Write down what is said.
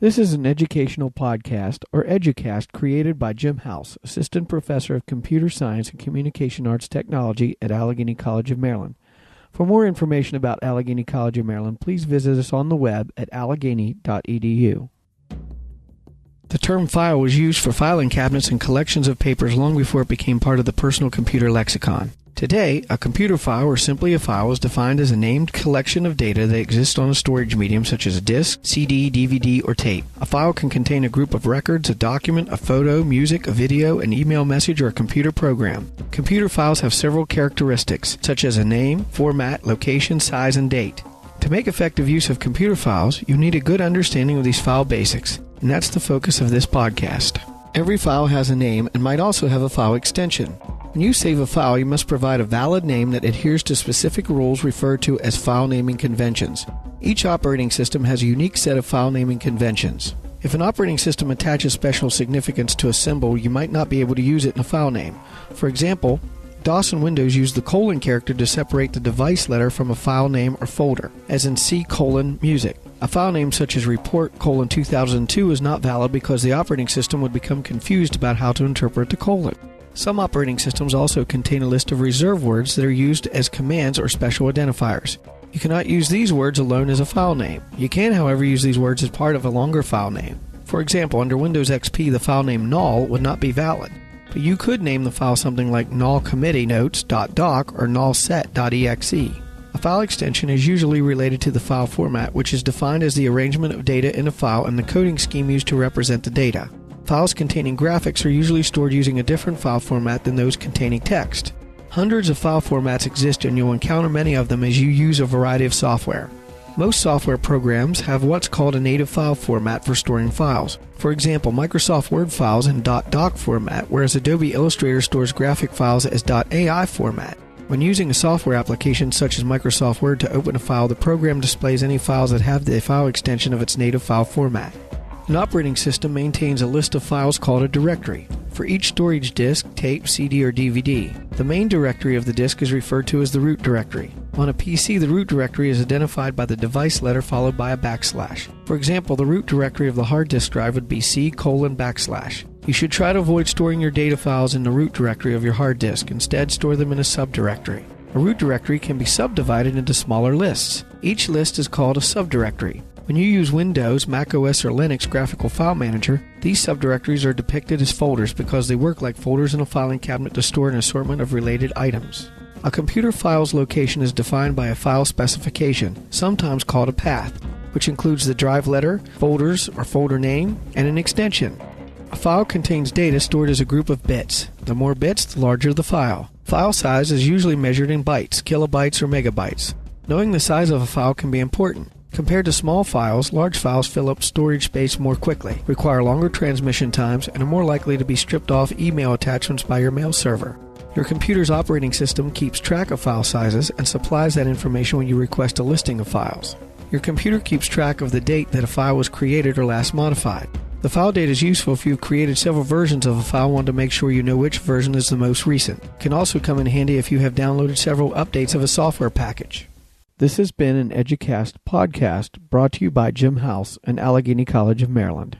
This is an educational podcast, or EduCast, created by Jim House, Assistant Professor of Computer Science and Communication Arts Technology at Allegheny College of Maryland. For more information about Allegheny College of Maryland, please visit us on the web at allegheny.edu. The term file was used for filing cabinets and collections of papers long before it became part of the personal computer lexicon. Today, a computer file, or simply a file, is defined as a named collection of data that exists on a storage medium such as a disk, CD, DVD, or tape. A file can contain a group of records, a document, a photo, music, a video, an email message, or a computer program. Computer files have several characteristics, such as a name, format, location, size, and date. To make effective use of computer files, you need a good understanding of these file basics, and that's the focus of this podcast. Every file has a name and might also have a file extension. When you save a file, you must provide a valid name that adheres to specific rules referred to as file naming conventions. Each operating system has a unique set of file naming conventions. If an operating system attaches special significance to a symbol, you might not be able to use it in a file name. For example, DOS and Windows use the colon character to separate the device letter from a file name or folder, as in C:music. A file name such as report:2002 is not valid because the operating system would become confused about how to interpret the colon. Some operating systems also contain a list of reserved words that are used as commands or special identifiers. You cannot use these words alone as a file name. You can, however, use these words as part of a longer file name. For example, under Windows XP, the file name null would not be valid, but you could name the file something like nullcommitteenotes.doc or nullset.exe. A file extension is usually related to the file format, which is defined as the arrangement of data in a file and the coding scheme used to represent the data. Files containing graphics are usually stored using a different file format than those containing text. Hundreds of file formats exist, and you'll encounter many of them as you use a variety of software. Most software programs have what's called a native file format for storing files. For example, Microsoft Word files in .doc format, whereas Adobe Illustrator stores graphic files as .ai format. When using a software application such as Microsoft Word to open a file, the program displays any files that have the file extension of its native file format. An operating system maintains a list of files called a directory. For each storage disk, tape, CD, or DVD, the main directory of the disk is referred to as the root directory. On a PC, the root directory is identified by the device letter followed by a backslash. For example, the root directory of the hard disk drive would be C:\\. You should try to avoid storing your data files in the root directory of your hard disk. Instead, store them in a subdirectory. A root directory can be subdivided into smaller lists. Each list is called a subdirectory. When you use Windows, Mac OS, or Linux Graphical File Manager, these subdirectories are depicted as folders because they work like folders in a filing cabinet to store an assortment of related items. A computer file's location is defined by a file specification, sometimes called a path, which includes the drive letter, folders or folder name, and an extension. A file contains data stored as a group of bits. The more bits, the larger the file. File size is usually measured in bytes, kilobytes, or megabytes. Knowing the size of a file can be important. Compared to small files, large files fill up storage space more quickly, require longer transmission times, and are more likely to be stripped off email attachments by your mail server. Your computer's operating system keeps track of file sizes and supplies that information when you request a listing of files. Your computer keeps track of the date that a file was created or last modified. The file data is useful if you've created several versions of a file and want to make sure you know which version is the most recent. It can also come in handy if you have downloaded several updates of a software package. This has been an EduCast podcast brought to you by Jim House and Allegheny College of Maryland.